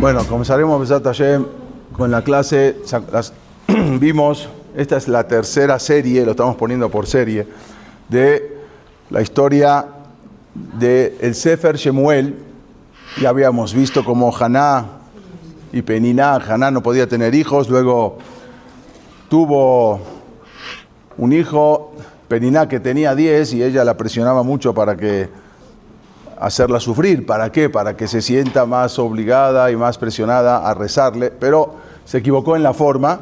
Bueno, comenzaremos Besat Hashem con la clase. Vimos, esta es la tercera serie, lo estamos poniendo por serie, de la historia del Sefer Shemuel. Ya habíamos visto cómo Haná y Peniná, Haná no podía tener hijos, luego tuvo un hijo, Peniná, que tenía 10 y ella la presionaba mucho para que hacerla sufrir. ¿Para qué? Para que se sienta más obligada y más presionada a rezarle, pero se equivocó en la forma.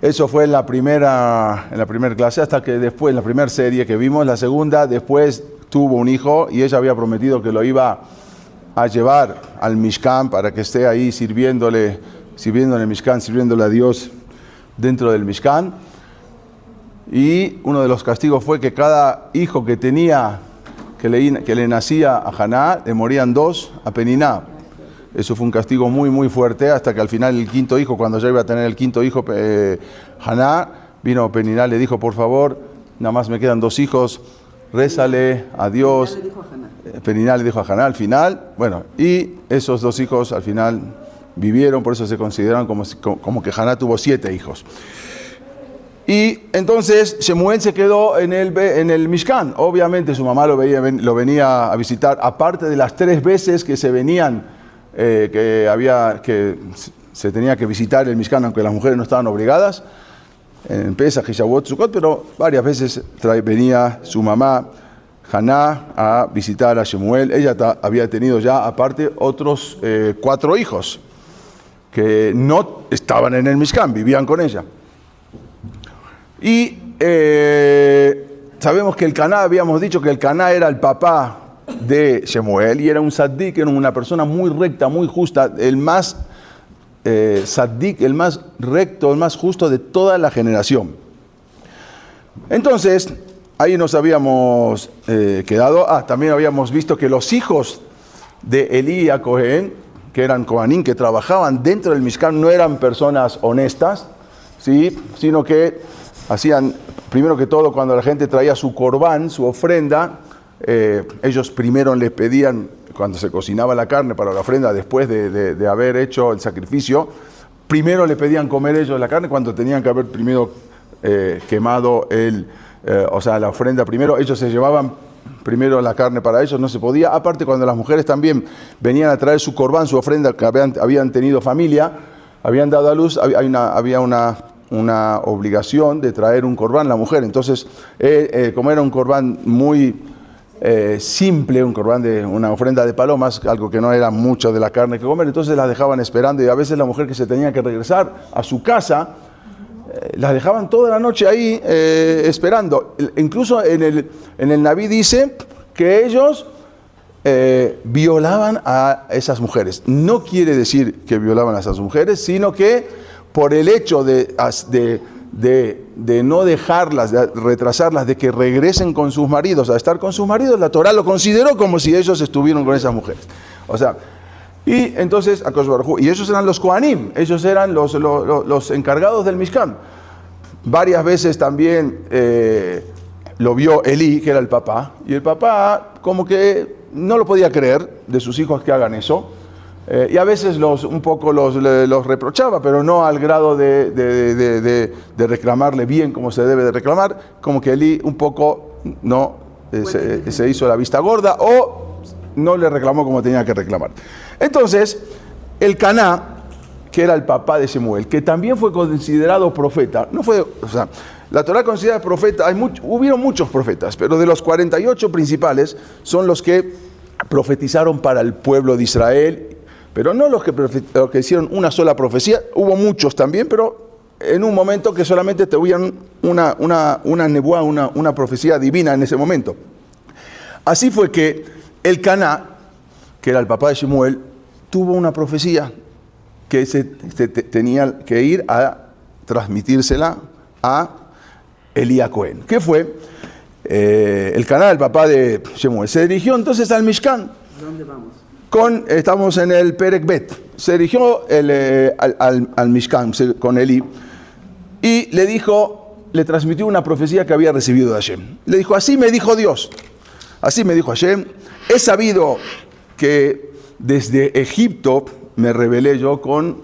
Eso fue en la primera clase, hasta que después, en la primera serie que vimos, la segunda, después tuvo un hijo y ella había prometido que lo iba a llevar al Mishkan para que esté ahí sirviéndole en el Mishkan, sirviéndole a Dios dentro del Mishkan. Y uno de los castigos fue que cada hijo que tenía, que le nacía a Haná, le morían 2 a Peniná. Eso fue un castigo muy, muy fuerte, hasta que al final el quinto hijo, cuando ya iba a tener el quinto hijo, Haná, vino Peniná, le dijo: por favor, nada más me quedan 2 hijos, rézale a Dios. Peniná le dijo a Haná al final, bueno, y esos 2 hijos al final vivieron, por eso se consideran como que Haná tuvo 7 hijos. Y entonces Shemuel se quedó en el Mishkan. Obviamente su mamá lo venía a visitar, aparte de las 3 veces que se venían, que se tenía que visitar el Mishkan, aunque las mujeres no estaban obligadas, en Pesach y Shavuot, Sukkot, pero varias veces venía su mamá Haná a visitar a Shemuel. Ella había tenido ya aparte otros 4 hijos que no estaban en el Mishkan, vivían con ella. Y sabemos que el Caná, habíamos dicho que el Caná era el papá de Shemuel y era un Saddik, era una persona muy recta, muy justa, el más Saddik, el más recto, el más justo de toda la generación. Entonces, ahí nos habíamos quedado. También habíamos visto que los hijos de Elí y Cohen, que eran Kohanim, que trabajaban dentro del Mishkan, no eran personas honestas, ¿sí? Sino que hacían, primero que todo, cuando la gente traía su corbán, su ofrenda, ellos primero les pedían, cuando se cocinaba la carne para la ofrenda, después de haber hecho el sacrificio, primero le pedían comer ellos la carne, cuando tenían que haber primero quemado la ofrenda primero. Ellos se llevaban primero la carne para ellos, no se podía. Aparte, cuando las mujeres también venían a traer su corbán, su ofrenda, que habían tenido familia, habían dado a luz, había una obligación de traer un corbán la mujer. Entonces, como era un corbán muy simple, un corbán de una ofrenda de palomas, algo que no era mucho de la carne que comer, entonces las dejaban esperando, y a veces la mujer que se tenía que regresar a su casa, las dejaban toda la noche ahí esperando. Incluso en el Naví dice que ellos violaban a esas mujeres. No quiere decir que violaban a esas mujeres, sino que por el hecho de no dejarlas, de retrasarlas, de que regresen con sus maridos, a estar con sus maridos, la Torá lo consideró como si ellos estuvieron con esas mujeres. O sea, y entonces, y ellos eran los Kohanim, ellos eran los encargados del Mishkan. Varias veces también lo vio Elí, que era el papá, y el papá como que no lo podía creer de sus hijos que hagan eso. Y a veces los reprochaba, pero no al grado de reclamarle bien como se debe de reclamar, como que Elí un poco se hizo la vista gorda o no le reclamó como tenía que reclamar. Entonces, el Caná, que era el papá de Shemuel, que también fue considerado profeta, la Torá considera profeta, hubieron muchos profetas, pero de los 48 principales son los que profetizaron para el pueblo de Israel. Pero no los que hicieron una sola profecía, hubo muchos también, pero en un momento que solamente tuvieron una nebuá, una profecía divina en ese momento. Así fue que el Caná, que era el papá de Shemuel, tuvo una profecía que se tenía que ir a transmitírsela a Elí a Cohen. ¿Qué fue? El Caná, el papá de Shemuel, se dirigió entonces al Mishkan. ¿Dónde vamos? Estamos en el Perek Bet. Se dirigió al Mishkan con Elí y le transmitió una profecía que había recibido de Hashem. Le dijo: así me dijo Dios, así me dijo Hashem, he sabido que desde Egipto me rebelé yo con,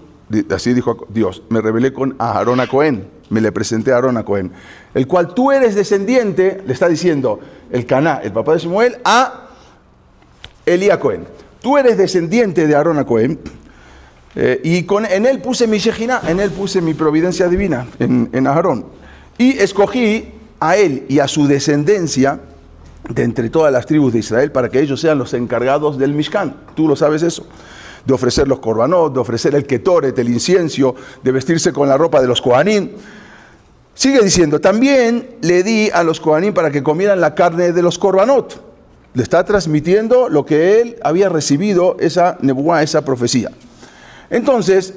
así dijo Dios, me rebelé con Aarón a Cohen, me le presenté a Aarón a Cohen, el cual tú eres descendiente, le está diciendo el Caná, el papá de Shemuel, a Elí a Cohen. Tú eres descendiente de Aarón a Cohen, y en él puse mi Shejiná, en él puse mi providencia divina, en Aarón. Y escogí a él y a su descendencia de entre todas las tribus de Israel para que ellos sean los encargados del Mishkan. Tú lo sabes eso. De ofrecer los korbanot, de ofrecer el ketoret, el incienso, de vestirse con la ropa de los kohanim. Sigue diciendo, también le di a los kohanim para que comieran la carne de los korbanot. Le está transmitiendo lo que él había recibido, esa nebuá, esa profecía. Entonces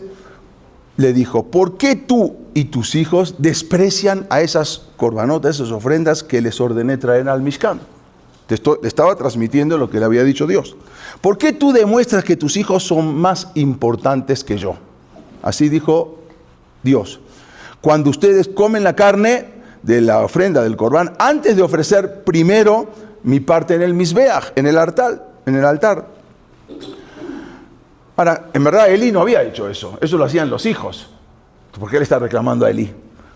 le dijo, ¿por qué tú y tus hijos desprecian a esas korbanot, a esas ofrendas que les ordené traer al Mishkan? Le estaba transmitiendo lo que le había dicho Dios. ¿Por qué tú demuestras que tus hijos son más importantes que yo? Así dijo Dios. Cuando ustedes comen la carne de la ofrenda del Corbán, antes de ofrecer primero mi parte en el Mizbeach, en el altar. Ahora, en verdad Elí no había hecho eso. Eso lo hacían los hijos. ¿Por qué le está reclamando a Elí?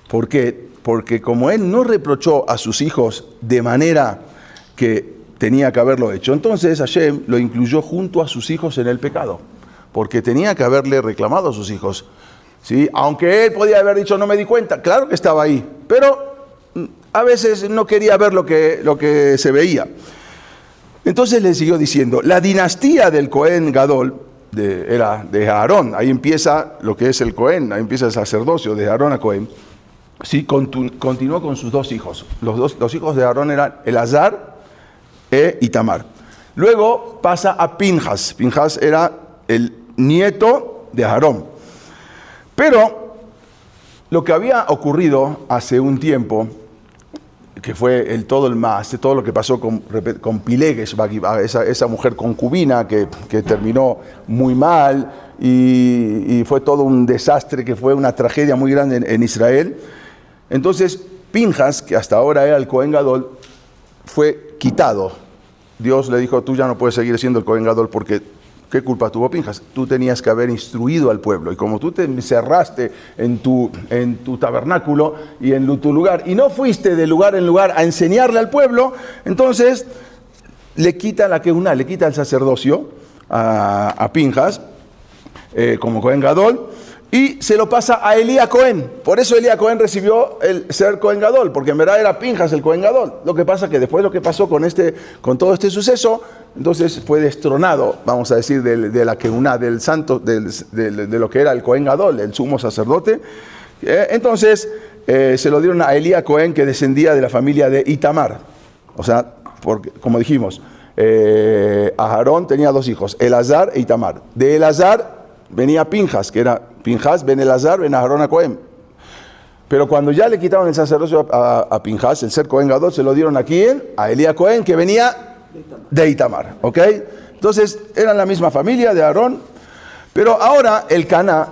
¿Por qué? Porque como él no reprochó a sus hijos de manera que tenía que haberlo hecho, entonces Hashem lo incluyó junto a sus hijos en el pecado, porque tenía que haberle reclamado a sus hijos, ¿sí? Aunque él podía haber dicho no me di cuenta, claro que estaba ahí, pero a veces no quería ver lo que se veía. Entonces le siguió diciendo, la dinastía del Cohen Gadol era de Aarón, ahí empieza lo que es el Cohen, ahí empieza el sacerdocio de Aarón a Cohen. Sí, continuó con sus dos hijos. Los hijos de Aarón eran Elazar e Itamar. Luego pasa a Pinjas. Pinjas era el nieto de Aarón. Pero lo que había ocurrido hace un tiempo, que fue todo lo que pasó con Pileges, esa mujer concubina que terminó muy mal y fue todo un desastre, que fue una tragedia muy grande en Israel. Entonces Pinjas, que hasta ahora era el Cohen Gadol, fue quitado. Dios le dijo, tú ya no puedes seguir siendo el Cohen Gadol porque ¿qué culpa tuvo Pinjas? Tú tenías que haber instruido al pueblo. Y como tú te encerraste en tu tabernáculo y en tu lugar, y no fuiste de lugar en lugar a enseñarle al pueblo, entonces le quita la Keuná, le quita el sacerdocio a Pinjas como Cohen Gadol, y se lo pasa a Elí a Cohen. Por eso Elí a Cohen recibió el ser Cohen Gadol, porque en verdad era Pinjas el Cohen Gadol. Lo que pasa que después lo que pasó con todo este suceso, entonces fue destronado, vamos a decir, de la Keuná, del santo, de lo que era el Cohen Gadol, el sumo sacerdote. Entonces se lo dieron a Elí a Cohen, que descendía de la familia de Itamar. O sea, porque, como dijimos, Aarón tenía dos hijos, Elazar e Itamar. De Elazar venía Pinjas, que era Pinjas ben Elazar ben Aarón a Cohen. Pero cuando ya le quitaron el sacerdocio a Pinjas, el ser Cohen Gadol, se lo dieron a quién? A Elí a Cohen, que venía de Itamar. ¿Ok? Entonces eran la misma familia de Aarón. Pero ahora el Caná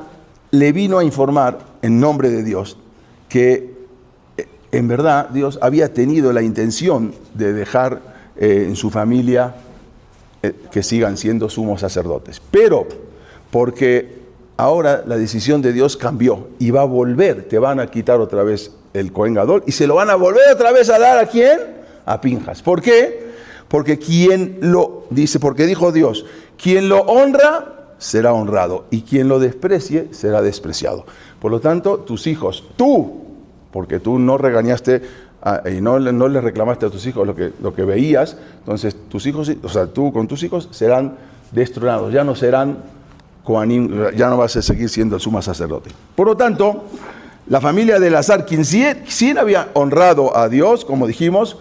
le vino a informar en nombre de Dios que en verdad Dios había tenido la intención de dejar en su familia que sigan siendo sumos sacerdotes. Pero porque ahora la decisión de Dios cambió y va a volver, te van a quitar otra vez el Cohen Gadol y se lo van a volver otra vez a dar ¿a quién? A Pinjas. ¿Por qué? Porque porque dijo Dios, quien lo honra será honrado y quien lo desprecie será despreciado. Por lo tanto, tus hijos, porque tú no regañaste y no le reclamaste a tus hijos lo que veías, entonces tus hijos, o sea, tú con tus hijos serán destronados, ya no serán Kohanim, ya no vas a seguir siendo el sumo sacerdote. Por lo tanto, la familia de Elazar, quien sí había honrado a Dios, como dijimos,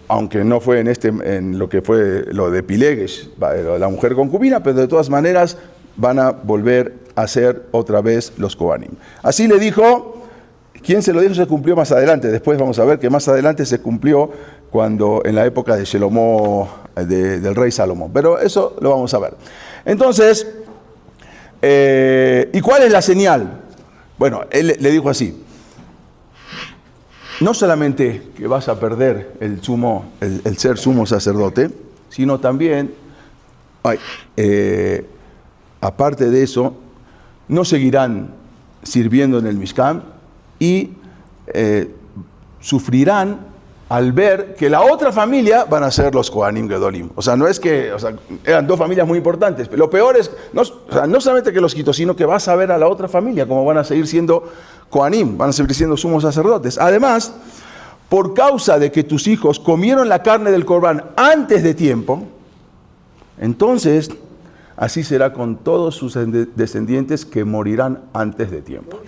aunque no fue en lo que fue lo de Pileges, la mujer concubina, pero de todas maneras van a volver a ser otra vez los Kohanim. Así le dijo. ¿Quién se lo dijo? Se cumplió más adelante. Después vamos a ver que más adelante se cumplió en la época de Shelomó, del rey Salomón. Pero eso lo vamos a ver. Entonces, ¿y cuál es la señal? Bueno, él le dijo así. No solamente que vas a perder el ser sumo sacerdote, sino también aparte de eso, no seguirán sirviendo en el Mishkan y sufrirán al ver que la otra familia van a ser los Kohanim Gedolim. O sea, no es que, eran dos familias muy importantes, pero lo peor es, no solamente que los quitó, sino que vas a ver a la otra familia como van a seguir siendo Kohanim, van a seguir siendo sumos sacerdotes. Además, por causa de que tus hijos comieron la carne del Corbán antes de tiempo, entonces así será con todos sus descendientes que morirán antes de tiempo.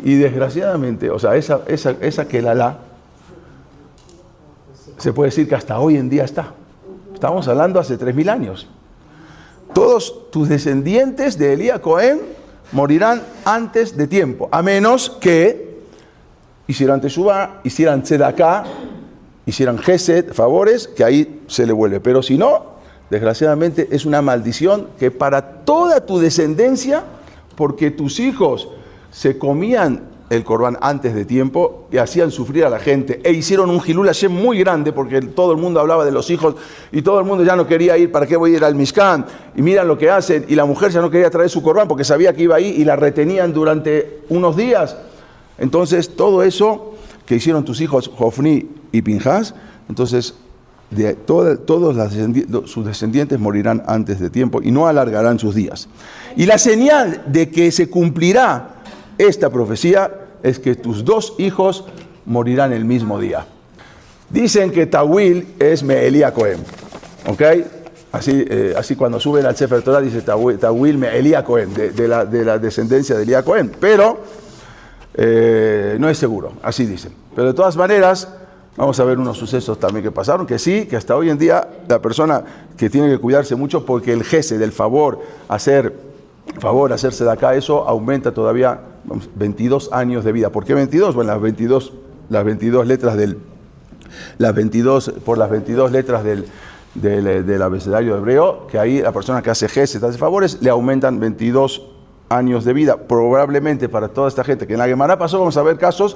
Y desgraciadamente, o sea, esa Kelalá, se puede decir que hasta hoy en día está. Estamos hablando hace 3000 años. Todos tus descendientes de Elías Cohen morirán antes de tiempo, a menos que hicieran Teshuvá, hicieran Tzedaká, hicieran Gesed, favores, que ahí se le vuelve. Pero si no, desgraciadamente es una maldición que para toda tu descendencia, porque tus hijos se comían el Corbán antes de tiempo y hacían sufrir a la gente e hicieron un Hilul Hashem muy grande porque todo el mundo hablaba de los hijos y todo el mundo ya no quería ir. ¿Para qué voy a ir al Mishkan? Y miran lo que hacen, y la mujer ya no quería traer su Corbán porque sabía que iba ahí y la retenían durante unos días. Entonces todo eso que hicieron tus hijos Hofni y Pinhas, entonces todos sus descendientes morirán antes de tiempo y no alargarán sus días. Y la señal de que se cumplirá esta profecía es que tus dos hijos morirán el mismo día. Dicen que Tawil es Me'elia Cohen, ¿ok? Así cuando suben al Sefer Torah dice Tawil Me'elia Cohen, de la descendencia de Elías Cohen, pero no es seguro, así dicen. Pero de todas maneras, vamos a ver unos sucesos también que pasaron, que sí, que hasta hoy en día la persona que tiene que cuidarse mucho porque el gesed del favor, hacerse de acá, eso aumenta todavía 22 años de vida. ¿Por qué 22? Bueno, las 22 letras del abecedario hebreo, que ahí la persona que hace gesed, hace favores, le aumentan 22 años de vida. Probablemente para toda esta gente que en la Gemara pasó, vamos a ver casos,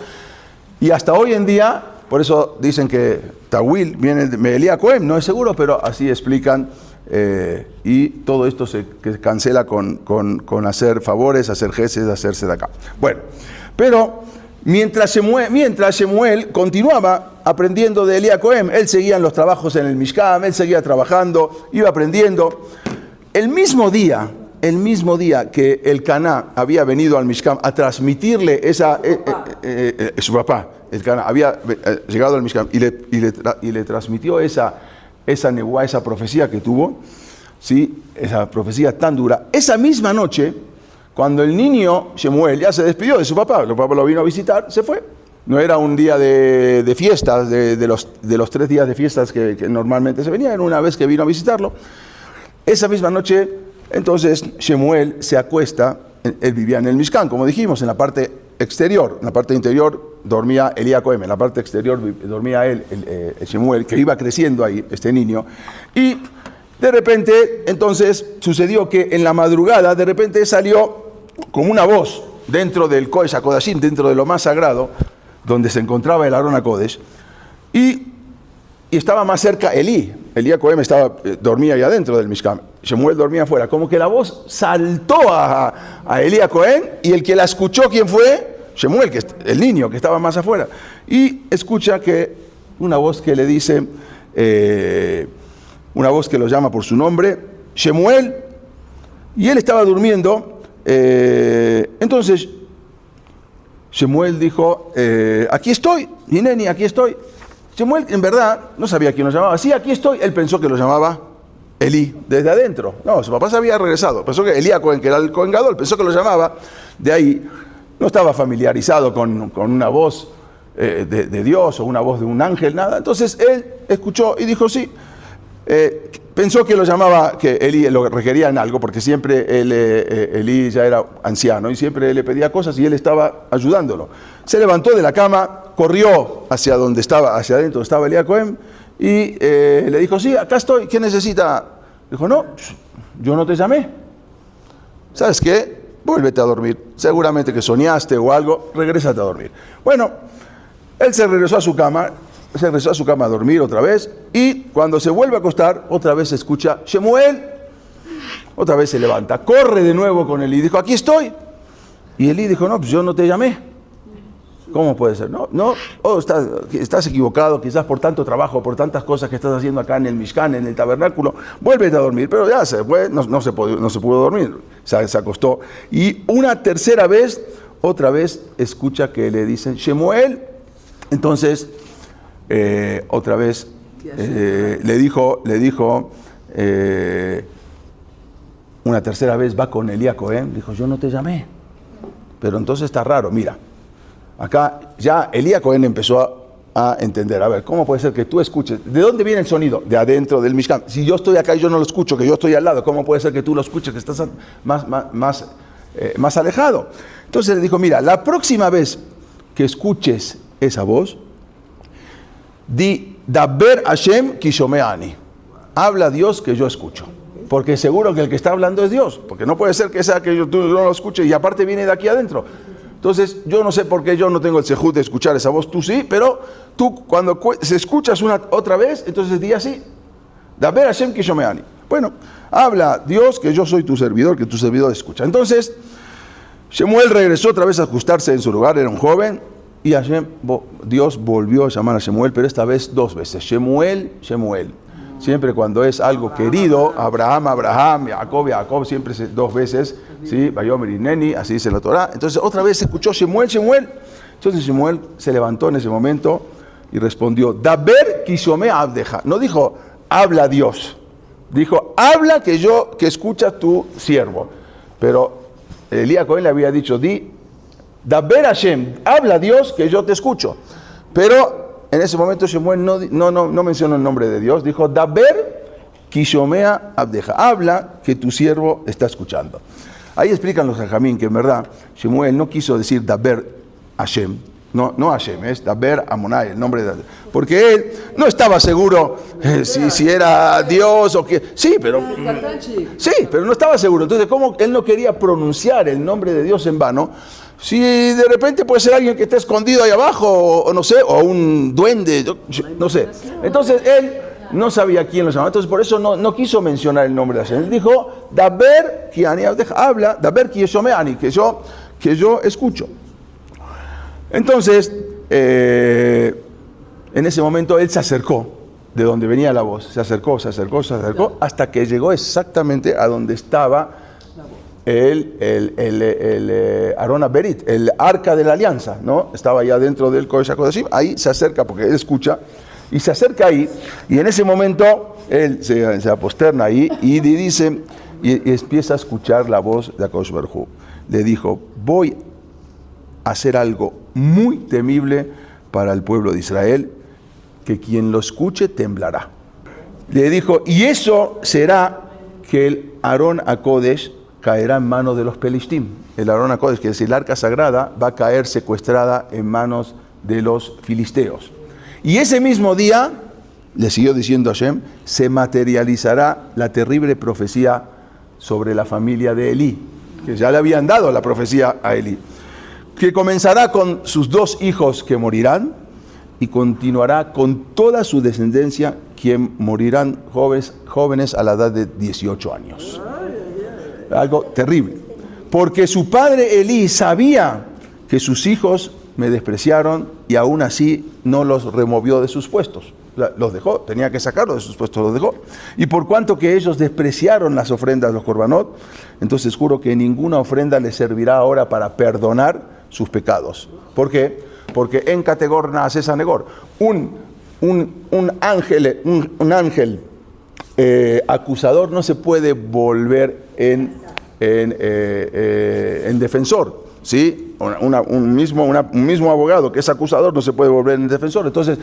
y hasta hoy en día, por eso dicen que Tawil viene de Elías Cohen, no es seguro, pero así explican. Y todo esto se cancela con hacer favores, hacer gesed, hacerse de acá. Bueno, pero mientras Shemuel continuaba aprendiendo de Elías Cohen, él seguía en los trabajos en el Mishkan, él seguía trabajando, iba aprendiendo. El mismo día que el Caná había venido al Mishkan a transmitirle su papá, el Caná, había llegado al Mishkan y le transmitió esa nebuá, esa profecía que tuvo, ¿sí? Esa profecía tan dura. Esa misma noche, cuando el niño Shemuel ya se despidió de su papá, el papá lo vino a visitar, se fue. No era un día de fiestas, de los 3 días de fiestas que normalmente se venía, era una vez que vino a visitarlo. Esa misma noche, entonces, Shemuel se acuesta, él vivía en el Mishkan, como dijimos, en la parte exterior. En la parte interior dormía Elías Cohen, en la parte exterior dormía él, Shemuel, que iba creciendo ahí, este niño. Y de repente, entonces, sucedió que en la madrugada, de repente salió como una voz dentro del Kodesh HaKodashim, dentro de lo más sagrado, donde se encontraba el Aarón HaKodesh, y estaba más cerca Elías Cohen dormía ahí adentro del Mishkan, Shemuel dormía afuera, como que la voz saltó a Elías Cohen, y el que la escuchó, ¿quién fue? Shemuel, que es el niño que estaba más afuera, y escucha que una voz que le dice, una voz que lo llama por su nombre, Shemuel, y él estaba durmiendo. Entonces Shemuel dijo, aquí estoy, Hineni, aquí estoy. Shemuel en verdad no sabía quién lo llamaba. Sí, aquí estoy. Él pensó que lo llamaba Elí desde adentro. No, su papá se había regresado. Pensó que Elías Cohen, que era el Cohen Gadol, pensó que lo llamaba. De ahí no estaba familiarizado con una voz de Dios o una voz de un ángel, nada. Entonces él escuchó y dijo sí. Pensó que lo llamaba, que Elí lo requería en algo, porque siempre Elí ya era anciano y siempre le pedía cosas y él estaba ayudándolo. Se levantó de la cama, corrió hacia donde estaba, hacia adentro estaba Elías Cohen y le dijo, sí, acá estoy, ¿qué necesita? Dijo, no, yo no te llamé. ¿Sabes qué? Vuélvete a dormir. Seguramente que soñaste o algo, regrésate a dormir. Bueno, él se regresó a su cama a dormir otra vez, y cuando se vuelve a acostar, otra vez se escucha, Shemuel, Otra vez se levanta, corre de nuevo con Elí, dijo, aquí estoy. Y Elí dijo, no, pues yo no te llamé. ¿Cómo puede ser? No, estás equivocado, quizás por tanto trabajo, por tantas cosas que estás haciendo acá en el Mishkan, en el tabernáculo, vuélvete a dormir. Pero ya se fue, no se pudo dormir, se acostó. Y una tercera vez, otra vez, escucha que le dicen, Shemuel. Entonces, otra vez, le dijo, una tercera vez va con Elí a Cohen, dijo, yo no te llamé. Pero entonces está raro, mira. Acá ya Elí a Cohen empezó a entender, a ver, ¿cómo puede ser que tú escuches? ¿De dónde viene el sonido? De adentro del Mishkan. Si yo estoy acá y yo no lo escucho, que yo estoy al lado, ¿cómo puede ser que tú lo escuches, que estás más alejado? Entonces le dijo, mira, la próxima vez que escuches esa voz, di, Daber Hashem ki shomeani. Habla Dios que yo escucho. Porque seguro que el que está hablando es Dios. Porque no puede ser que sea que tú no lo escuches y aparte viene de aquí adentro. Entonces, yo no sé por qué yo no tengo el sejud de escuchar esa voz, tú sí, pero tú cuando se escuchas otra vez, entonces di así, Daber Hashem ki shomeani. Bueno, habla Dios que yo soy tu servidor, que tu servidor escucha. Entonces, Shemuel regresó otra vez a ajustarse en su lugar, era un joven, y Dios volvió a llamar a Shemuel, pero esta vez 2 veces, Shemuel, Shemuel. Siempre cuando es algo querido, Abraham, Jacob, siempre 2 veces, ¿sí? Vayomer y Neni, así dice la Torah. Entonces otra vez se escuchó Shemuel. Entonces Shemuel se levantó en ese momento y respondió, Daber ki shomea abdeja. No dijo, habla Dios. Dijo, habla que escucha tu siervo. Pero Elí a Cohen le había dicho, di, Daber Hashem, habla Dios que yo te escucho. Pero en ese momento Shemuel no mencionó el nombre de Dios, dijo, Daber ki shomea abdeja, habla que tu siervo está escuchando. Ahí explican los jajamín que en verdad Shemuel no quiso decir Daber Hashem, no Hashem, es Daber Amonai, el nombre de Dios, porque él no estaba seguro si era Dios o qué, sí, pero no estaba seguro. Entonces, ¿cómo él no quería pronunciar el nombre de Dios en vano? Si de repente puede ser alguien que esté escondido ahí abajo, o no sé, o un duende, no sé. Entonces él no sabía quién lo llamaba, entonces por eso no quiso mencionar el nombre de Hashem. Él dijo, Daber ki ani abdeja, habla, Daber ki shomeani, que yo escucho. Entonces, en ese momento él se acercó de donde venía la voz, se acercó, hasta que llegó exactamente a donde estaba el Aarón Berit, el arca de la alianza, ¿no? Estaba allá dentro del Kodesh HaKodashim, ahí se acerca porque él escucha, y se acerca ahí, y en ese momento él se aposterna ahí y dice, y empieza a escuchar la voz de HaKadosh Baruj Hu. Le dijo, voy a hacer algo muy temible para el pueblo de Israel, que quien lo escuche temblará. Le dijo, y eso será que el Aarón HaKodesh caerá en manos de los Pelishtim. El Aarón HaKodesh, que es el arca sagrada, va a caer secuestrada en manos de los filisteos. Y ese mismo día, le siguió diciendo Hashem, se materializará la terrible profecía sobre la familia de Elí, que ya le habían dado la profecía a Elí, que comenzará con sus 2 hijos que morirán y continuará con toda su descendencia, quien morirán jóvenes a la edad de 18 años. Algo terrible, porque su padre Elí sabía que sus hijos me despreciaron y aún así no los removió de sus puestos, los dejó, tenía que sacarlos de sus puestos, los dejó. Y por cuanto que ellos despreciaron las ofrendas, los korbanot, entonces juro que ninguna ofrenda les servirá ahora para perdonar sus pecados. ¿Por qué? Porque en categor nace sanegor, un ángel acusador no se puede volver en defensor, ¿sí? Un mismo abogado que es acusador no se puede volver en defensor. Entonces,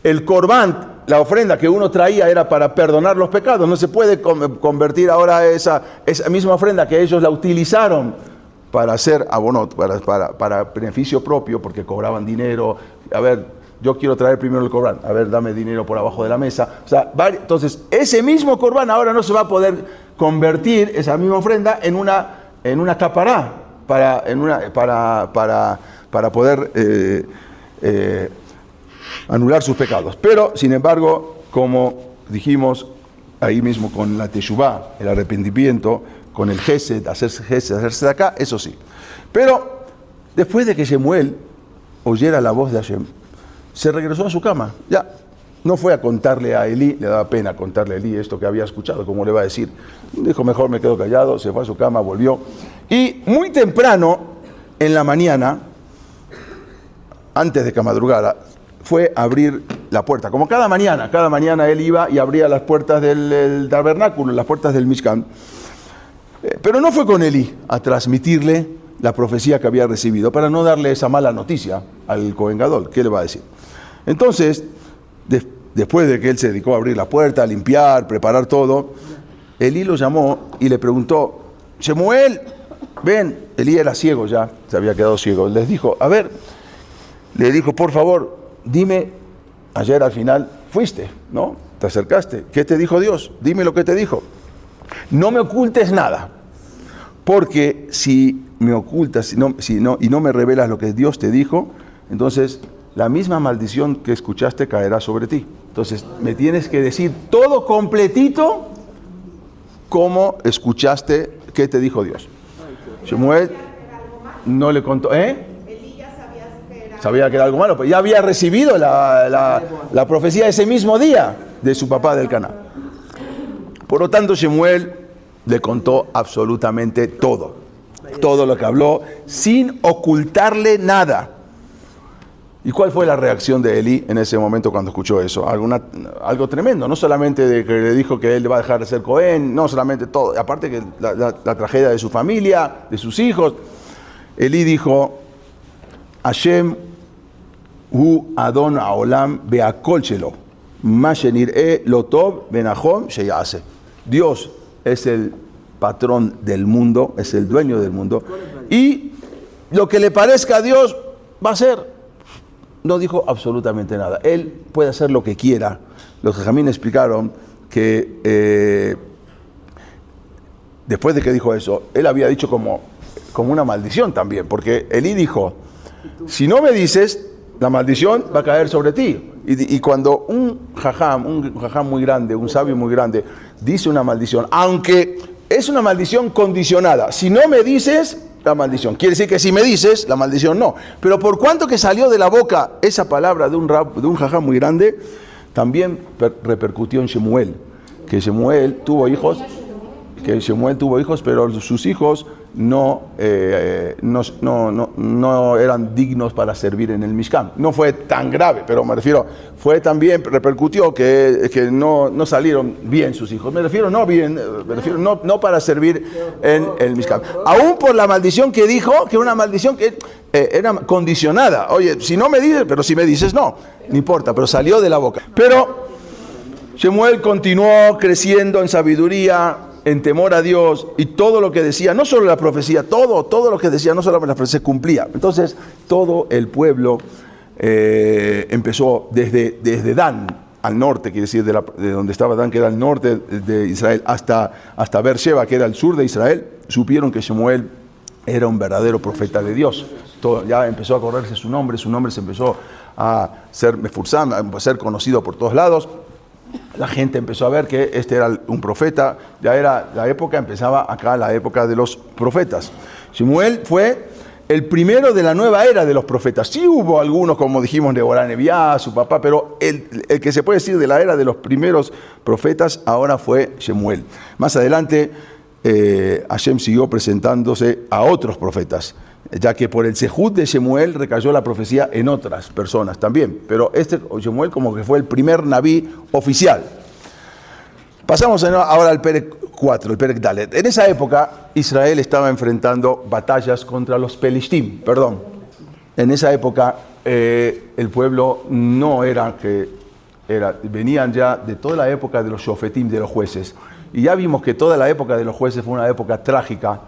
el corbán, la ofrenda que uno traía era para perdonar los pecados, no se puede convertir ahora esa misma ofrenda que ellos la utilizaron para hacer abonot, para beneficio propio, porque cobraban dinero. A ver, yo quiero traer primero el corbán, a ver, dame dinero por abajo de la mesa. O sea, entonces, ese mismo corbán ahora no se va a poder convertir, esa misma ofrenda, en una capará, para poder anular sus pecados. Pero, sin embargo, como dijimos, ahí mismo con la teshuvá, el arrepentimiento, con el gesed, hacerse de acá, eso sí. Pero después de que Shemuel oyera la voz de Hashem, se regresó a su cama. Ya no fue a contarle a Elí, le daba pena contarle a Elí esto que había escuchado, como le va a decir. Dijo, mejor me quedo callado, se fue a su cama, volvió. Y muy temprano, en la mañana, antes de que madrugara, fue a abrir la puerta. Como cada mañana él iba y abría las puertas del tabernáculo, las puertas del Mishkan. Pero no fue con Elí a transmitirle la profecía que había recibido, para no darle esa mala noticia al Cohen Gadol. ¿Qué le va a decir? Entonces, después de que él se dedicó a abrir la puerta, a limpiar, preparar todo, Elí lo llamó y le preguntó, Shemuel, ven. Elí era ciego ya, se había quedado ciego. Les dijo, a ver, le dijo, por favor, dime, ayer al final fuiste, ¿no? Te acercaste. ¿Qué te dijo Dios? Dime lo que te dijo. No me ocultes nada, porque si me ocultas y no me revelas lo que Dios te dijo, entonces la misma maldición que escuchaste caerá sobre ti. Entonces me tienes que decir todo completito como escuchaste que te dijo Dios. Shemuel no le contó, sabía que era algo malo, pero ya había recibido la profecía ese mismo día de su papá del Caná. Por lo tanto, Shemuel le contó absolutamente todo lo que habló, sin ocultarle nada. ¿Y cuál fue la reacción de Elí en ese momento cuando escuchó eso? Algo tremendo, no solamente de que le dijo que él va a dejar de ser Cohen, no solamente todo, aparte que la tragedia de su familia, de sus hijos. Elí dijo, Hashem hu Adon Haolam be'akol shelo, ma shenir'e lo tov benahom sheyase. Dios es el patrón del mundo, es el dueño del mundo, y lo que le parezca a Dios va a ser. No dijo absolutamente nada. Él puede hacer lo que quiera. Los jajamín explicaron que después de que dijo eso, él había dicho como una maldición también, porque Elí dijo, si no me dices, la maldición va a caer sobre ti. Y cuando un jajam muy grande, un sabio muy grande, dice una maldición, aunque es una maldición condicionada, si no me dices, la maldición. Quiere decir que si me dices, la maldición no. Pero por cuanto que salió de la boca esa palabra de un jajam muy grande, también repercutió en Shemuel. Que Shemuel tuvo hijos, pero sus hijos no eran dignos para servir en el Mishkan. No fue tan grave, pero me refiero, repercutió que no salieron bien sus hijos. Me refiero no para servir en el Mishkan. Aún por la maldición que dijo, que una maldición que era condicionada. Oye, si no me dices, pero si me dices no importa, pero salió de la boca. Pero Shemuel continuó creciendo en sabiduría, en temor a Dios, y todo lo que decía, no solo la profecía, todo lo que decía, no solo la profecía, se cumplía. Entonces, todo el pueblo empezó desde Dan, al norte, quiere decir, de donde estaba Dan, que era el norte de Israel, hasta Beersheba, que era el sur de Israel, supieron que Shemuel era un verdadero profeta de Dios. Ya empezó a correrse su nombre se empezó a ser mefursan, a ser conocido por todos lados. La gente empezó a ver que este era un profeta, ya era la época, empezaba acá la época de los profetas. Shemuel fue el primero de la nueva era de los profetas. Sí hubo algunos, como dijimos, Deborah Neviá, su papá, pero el que se puede decir de la era de los primeros profetas ahora fue Shemuel. Más adelante, Hashem siguió presentándose a otros profetas, ya que por el sehut de Shemuel recayó la profecía en otras personas también. Pero Shemuel como que fue el primer Nabí oficial. Pasamos ahora al Perek 4, el Perek Dalet. En esa época Israel estaba enfrentando batallas contra los Pelishtim. En esa época el pueblo venían ya de toda la época de los Shofetim, de los jueces. Y ya vimos que toda la época de los jueces fue una época trágica,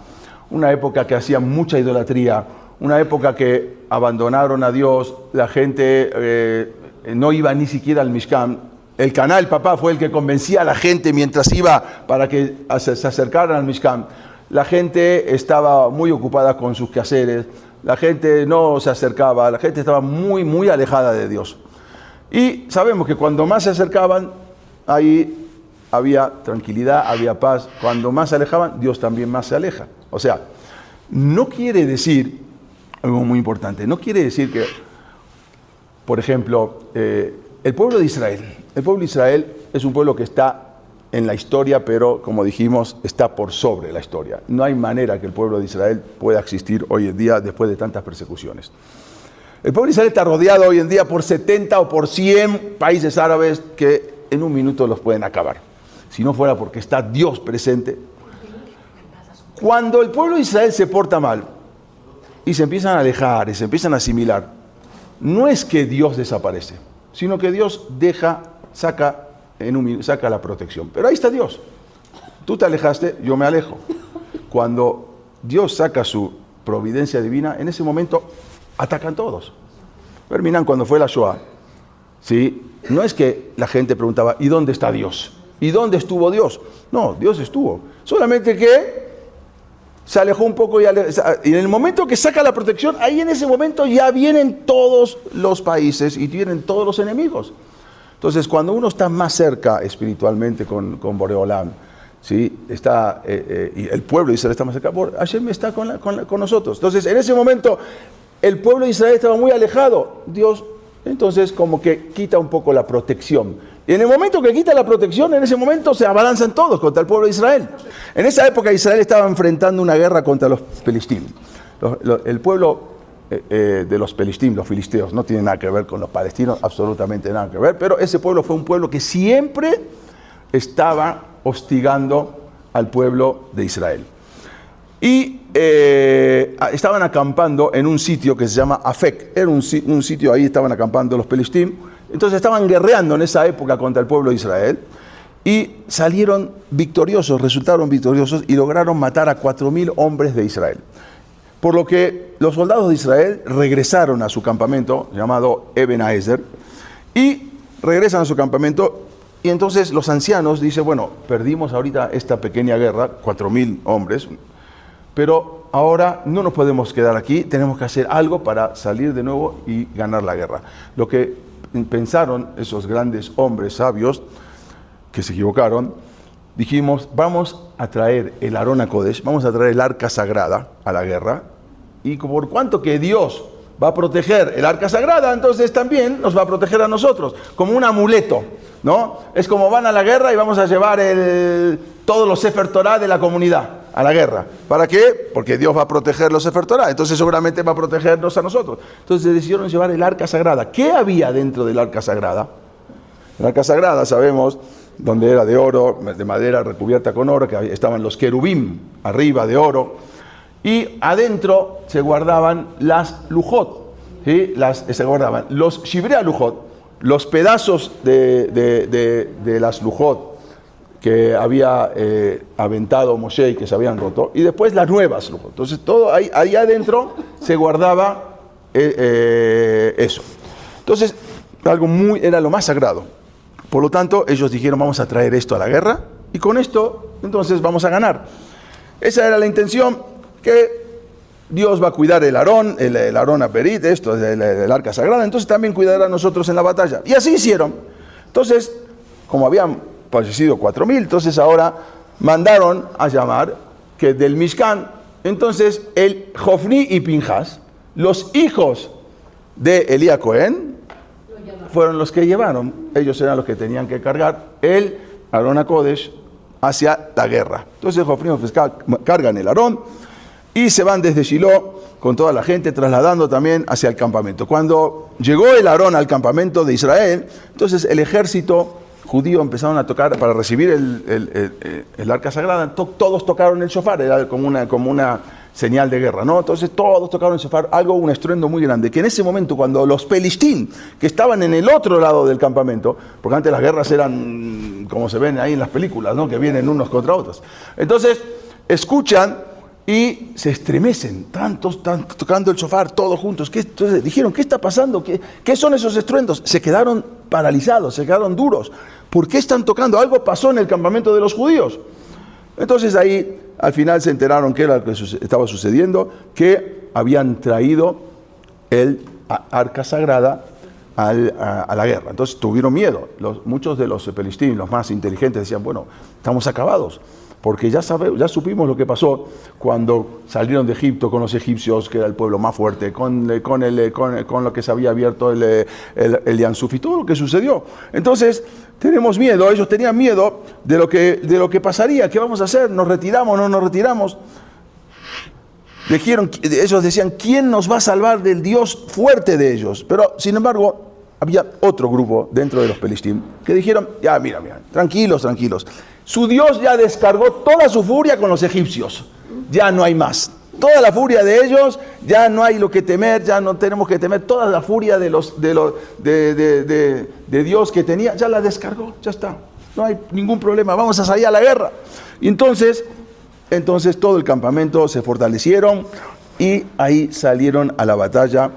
una época que hacían mucha idolatría, una época que abandonaron a Dios, la gente no iba ni siquiera al Mishkan. El Caná, el papá, fue el que convencía a la gente mientras iba para que se acercaran al Mishkan. La gente estaba muy ocupada con sus quehaceres, la gente no se acercaba, la gente estaba muy, muy alejada de Dios. Y sabemos que cuando más se acercaban, ahí había tranquilidad, había paz. Cuando más se alejaban, Dios también más se aleja. O sea, no quiere decir, algo muy importante, no quiere decir que, por ejemplo, el pueblo de Israel es un pueblo que está en la historia, pero como dijimos, está por sobre la historia. No hay manera que el pueblo de Israel pueda existir hoy en día después de tantas persecuciones. El pueblo de Israel está rodeado hoy en día por 70 o por 100 países árabes que en un minuto los pueden acabar. Si no fuera porque está Dios presente. Cuando el pueblo de Israel se porta mal y se empiezan a alejar y se empiezan a asimilar, no es que Dios desaparece, sino que Dios saca la protección. Pero ahí está Dios. Tú te alejaste, yo me alejo. Cuando Dios saca su providencia divina, en ese momento atacan todos. Terminan cuando fue la Shoah. ¿Sí? No es que la gente preguntaba, ¿y dónde está Dios? ¿Y dónde estuvo Dios? No, Dios estuvo. Solamente que se alejó un poco y en el momento que saca la protección, ahí en ese momento ya vienen todos los países y vienen todos los enemigos. Entonces, cuando uno está más cerca espiritualmente con Boreolam, ¿sí? Y el pueblo de Israel está más cerca, Hashem está con nosotros. Entonces, en ese momento, el pueblo de Israel estaba muy alejado. Dios, entonces, como que quita un poco la protección. Y en el momento que quita la protección, en ese momento se abalanzan todos contra el pueblo de Israel. En esa época, Israel estaba enfrentando una guerra contra los Pelistín. El pueblo de los Pelistín, los filisteos, no tiene nada que ver con los palestinos, absolutamente nada que ver, pero ese pueblo fue un pueblo que siempre estaba hostigando al pueblo de Israel. Y estaban acampando en un sitio que se llama Afek. Era un sitio, ahí estaban acampando los Pelistín. Entonces estaban guerreando en esa época contra el pueblo de Israel y salieron victoriosos, resultaron victoriosos y lograron matar a 4.000 hombres de Israel. Por lo que los soldados de Israel regresaron a su campamento, llamado Eben Haezer, y regresan a su campamento, y entonces los ancianos dicen, bueno, perdimos ahorita esta pequeña guerra, 4.000 hombres, pero ahora no nos podemos quedar aquí, tenemos que hacer algo para salir de nuevo y ganar la guerra. Lo que pensaron esos grandes hombres sabios, que se equivocaron, dijimos, vamos a traer el Arón HaKodesh, vamos a traer el arca sagrada a la guerra, y por cuanto que Dios va a proteger el arca sagrada, entonces también nos va a proteger a nosotros, como un amuleto, ¿no? Es como van a la guerra y vamos a llevar todos los Sefer Torah de la comunidad a la guerra. ¿Para qué? Porque Dios va a proteger los Sefer Torah, entonces seguramente va a protegernos a nosotros. Entonces decidieron llevar el arca sagrada. ¿Qué había dentro del arca sagrada? El arca sagrada, sabemos, donde era de oro, de madera recubierta con oro, que estaban los querubim arriba de oro, y adentro se guardaban las lujot, ¿sí? Se guardaban los shivrea lujot, los pedazos de las lujot que había aventado Moshe y que se habían roto, y después las nuevas lujot. Entonces todo ahí adentro se guardaba eso. Entonces era lo más sagrado. Por lo tanto, ellos dijeron, vamos a traer esto a la guerra, y con esto, entonces, vamos a ganar. Esa era la intención, que Dios va a cuidar el Arón, el Arón Aperit, esto, el arca sagrada, entonces también cuidará a nosotros en la batalla. Y así hicieron. Entonces, como habían fallecido 4.000, entonces ahora mandaron a llamar que del Mishkan, entonces el Jofni y Pinjas, los hijos de Elías Cohen, fueron los que llevaron, ellos eran los que tenían que cargar el Arón HaKodesh hacia la guerra. Entonces Jofni y Pinjas cargan el Arón y se van desde Shiloh con toda la gente, trasladando también hacia el campamento. Cuando llegó el Arón al campamento de Israel, entonces el ejército judío empezaron a tocar, para recibir el arca sagrada, todos tocaron el shofar, era como una señal de guerra, ¿no? Entonces todos tocaron el shofar, un estruendo muy grande, que en ese momento cuando los Pelistín, que estaban en el otro lado del campamento, porque antes las guerras eran como se ven ahí en las películas, ¿no? Que vienen unos contra otros. Entonces escuchan y se estremecen, tantos tocando el shofar, todos juntos. Entonces dijeron, ¿qué está pasando? ¿Qué son esos estruendos? Se quedaron paralizados, se quedaron duros. ¿Por qué están tocando? Algo pasó en el campamento de los judíos. Entonces ahí al final se enteraron qué era lo que estaba sucediendo, que habían traído el arca sagrada a la guerra. Entonces tuvieron miedo. Muchos de los pelistín, los más inteligentes, decían, bueno, estamos acabados, porque ya supimos lo que pasó cuando salieron de Egipto con los egipcios, que era el pueblo más fuerte, con lo que se había abierto el Yansuf y todo lo que sucedió. Entonces, tenemos miedo, ellos tenían miedo de lo que pasaría. ¿Qué vamos a hacer? ¿Nos retiramos? ¿No nos retiramos? Ellos decían, ¿quién nos va a salvar del Dios fuerte de ellos? Pero, sin embargo, había otro grupo dentro de los pelistín que dijeron, ya, mira, tranquilos. Su Dios ya descargó toda su furia con los egipcios. Ya no hay más. Toda la furia de ellos, ya no hay lo que temer, ya no tenemos que temer. Toda la furia de Dios que tenía, ya la descargó, ya está. No hay ningún problema, vamos a salir a la guerra. Y entonces todo el campamento se fortalecieron y ahí salieron a la batalla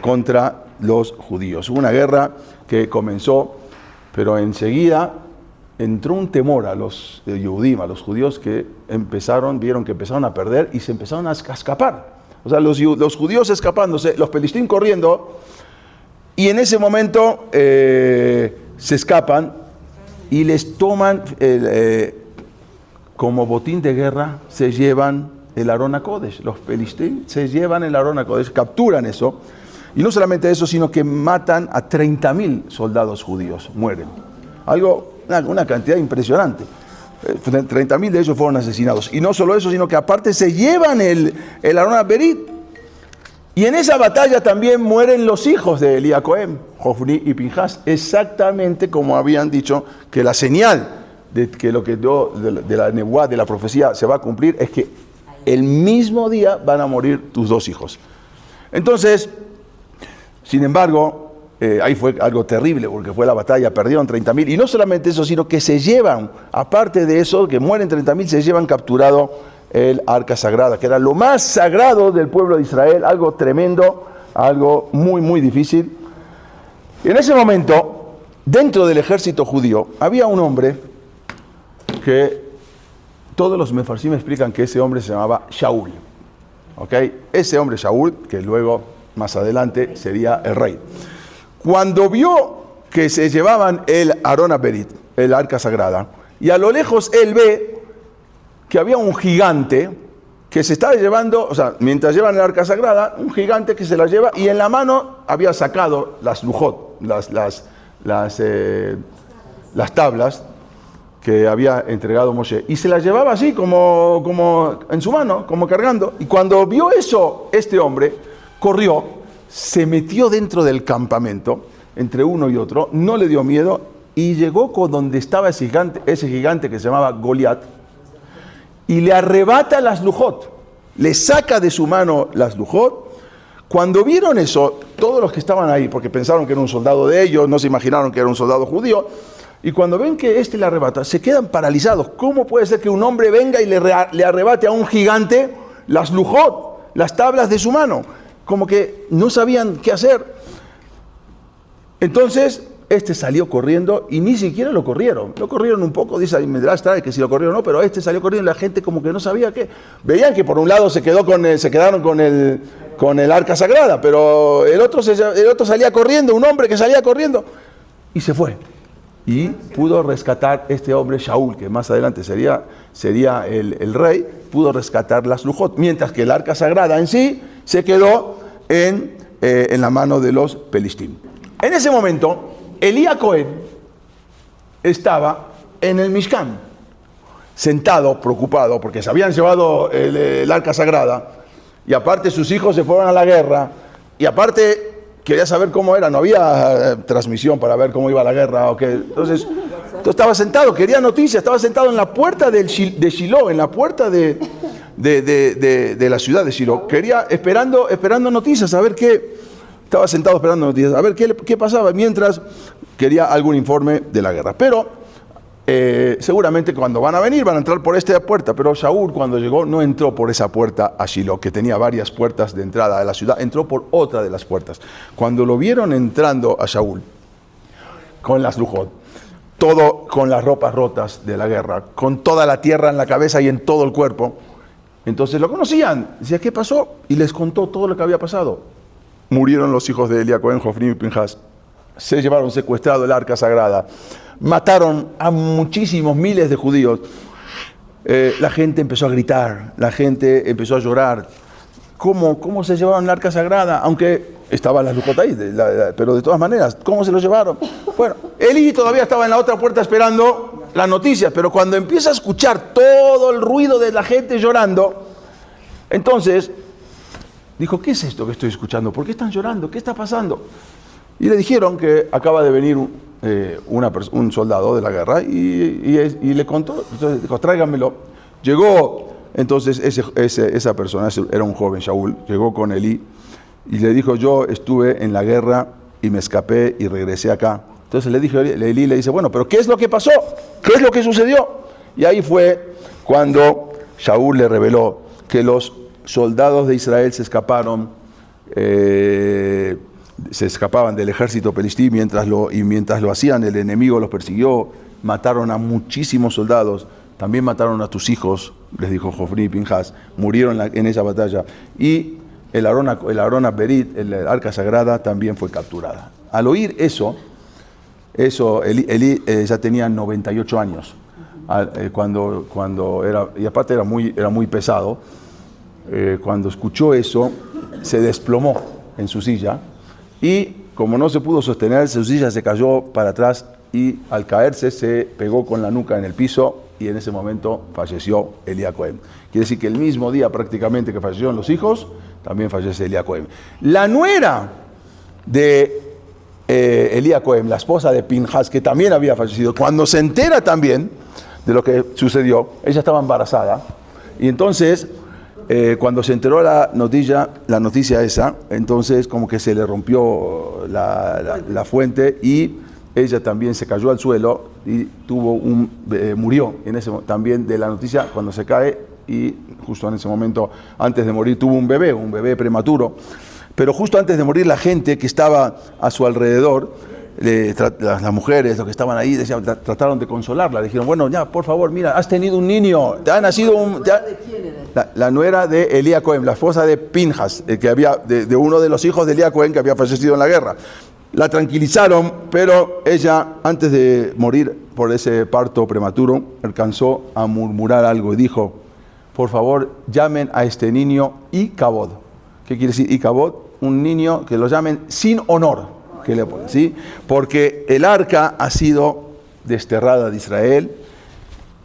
contra los judíos. Hubo una guerra que comenzó, pero enseguida entró un temor a los Yehudim, a los judíos, que vieron que empezaron a perder y se empezaron a escapar. O sea, los judíos escapándose, los pelistín corriendo, y en ese momento se escapan y les toman como botín de guerra, se llevan el Arón HaKodesh. Los pelistín se llevan el Arón HaKodesh, capturan eso. Y no solamente eso, sino que matan a 30.000 soldados judíos, mueren. Una cantidad impresionante. 30.000 de ellos fueron asesinados. Y no solo eso, sino que aparte se llevan el Arón HaBerit. Y en esa batalla también mueren los hijos de Elías Cohen, Hofni y Pinjas, exactamente como habían dicho, que la señal de que lo que de la nebuá, de la profecía, se va a cumplir, es que el mismo día van a morir tus dos hijos. Entonces, sin embargo, ahí fue algo terrible, porque fue la batalla, perdieron 30.000, y no solamente eso, sino que se llevan, aparte de eso, que mueren 30.000, se llevan capturado el arca sagrada, que era lo más sagrado del pueblo de Israel, algo tremendo, algo muy, muy difícil. Y en ese momento, dentro del ejército judío, había un hombre que todos los mefarsim explican que ese hombre se llamaba Shaul. ¿Okay? Ese hombre Shaul, que luego, más adelante, sería el rey. Cuando vio que se llevaban el Arón HaBerit, el arca sagrada, y a lo lejos él ve que había un gigante que se estaba llevando, o sea, mientras llevan el arca sagrada, un gigante que se la lleva, y en la mano había sacado las lujot, las tablas que había entregado Moshe, y se las llevaba así como en su mano, como cargando. Y cuando vio eso, este hombre corrió, se metió dentro del campamento, entre uno y otro, no le dio miedo, y llegó con donde estaba ese gigante que se llamaba Goliat, y le arrebata las lujot, le saca de su mano las lujot. Cuando vieron eso, todos los que estaban ahí, porque pensaron que era un soldado de ellos, no se imaginaron que era un soldado judío, y cuando ven que le arrebata, se quedan paralizados. ¿Cómo puede ser que un hombre venga y le arrebate a un gigante las lujot, las tablas de su mano? Como que no sabían qué hacer. Entonces, salió corriendo, y ni siquiera lo corrieron. Lo corrieron un poco, dice Midrash trae que si lo corrieron o no, pero salió corriendo y la gente como que no sabía qué. Veían que por un lado se quedaron con el arca sagrada, pero el otro salía corriendo, un hombre que salía corriendo, y se fue. Y pudo rescatar este hombre, Shaul, que más adelante sería el rey, pudo rescatar las lujot, mientras que el arca sagrada en sí se quedó en la mano de los pelistín. En ese momento, Elías Cohen estaba en el Mishkan, sentado, preocupado, porque se habían llevado el arca sagrada, y aparte sus hijos se fueron a la guerra, y aparte quería saber cómo era, no había transmisión para ver cómo iba la guerra, entonces estaba sentado, quería noticias, estaba sentado en la puerta de Shiloh, en la puerta de la ciudad de Shiloh, esperando noticias, a ver qué. Estaba sentado esperando noticias, a ver qué pasaba, mientras quería algún informe de la guerra. Pero seguramente cuando van a entrar por esta puerta, pero Shaul cuando llegó no entró por esa puerta a Shiloh, que tenía varias puertas de entrada a la ciudad, entró por otra de las puertas. Cuando lo vieron entrando a Shaul, con las lujot, todo con las ropas rotas de la guerra, con toda la tierra en la cabeza y en todo el cuerpo, entonces lo conocían. Decía, ¿qué pasó? Y les contó todo lo que había pasado. murieron los hijos de Elías Cohen, Jofni y Pinjas. Se llevaron secuestrado el arca sagrada. Mataron a muchísimos miles de judíos. La gente empezó a gritar, la gente empezó a llorar. ¿Cómo se llevaron el arca sagrada? Aunque estaban las lujotas ahí, pero de todas maneras, ¿cómo se lo llevaron? Bueno, Elí todavía estaba en la otra puerta esperando las noticias, pero cuando empieza a escuchar todo el ruido de la gente llorando, entonces dijo, ¿qué es esto que estoy escuchando? ¿Por qué están llorando? ¿Qué está pasando? Y le dijeron que acaba de venir un soldado de la guerra y le contó, entonces dijo, tráiganmelo. Llegó, entonces esa persona, era un joven, Shaul, llegó con Elí y le dijo, yo estuve en la guerra y me escapé y regresé acá. Entonces le dijo, Elí le dice, bueno, pero ¿qué es lo que pasó? ¿Qué es lo que sucedió? Y ahí fue cuando Shaul le reveló que los soldados de Israel se escapaban del ejército pelistí mientras lo hacían, el enemigo los persiguió, mataron a muchísimos soldados, también mataron a tus hijos, les dijo Jofni y Pinjas, murieron en esa batalla. Y el Arona Berit, el arca sagrada, también fue capturada. Al oír eso Elí ya tenía 98 años, cuando era, y aparte era muy pesado. Cuando escuchó eso, se desplomó en su silla y como no se pudo sostener, su silla se cayó para atrás y al caerse se pegó con la nuca en el piso y en ese momento falleció Elías Cohen. Quiere decir que el mismo día prácticamente que fallecieron los hijos, también fallece Elías Cohen. La nuera de Elías Cohen, la esposa de Pinjas, que también había fallecido, cuando se entera también de lo que sucedió, ella estaba embarazada y entonces cuando se enteró la noticia esa, entonces como que se le rompió la fuente y ella también se cayó al suelo y murió también de la noticia cuando se cae y justo en ese momento, antes de morir, tuvo un bebé prematuro. Pero justo antes de morir, la gente que estaba a su alrededor, las mujeres, los que estaban ahí, trataron de consolarla. Le dijeron, bueno, ya, por favor, mira, has tenido un niño, te ha nacido un... La nuera de Elías Cohen, la esposa de Pinjas, que había de uno de los hijos de Elías Cohen que había fallecido en la guerra. La tranquilizaron, pero ella, antes de morir por ese parto prematuro, alcanzó a murmurar algo y dijo, por favor, llamen a este niño Icabod. ¿Qué quiere decir Icabod? Un niño que lo llamen sin honor, que le ponen, ¿sí? Porque el arca ha sido desterrada de Israel,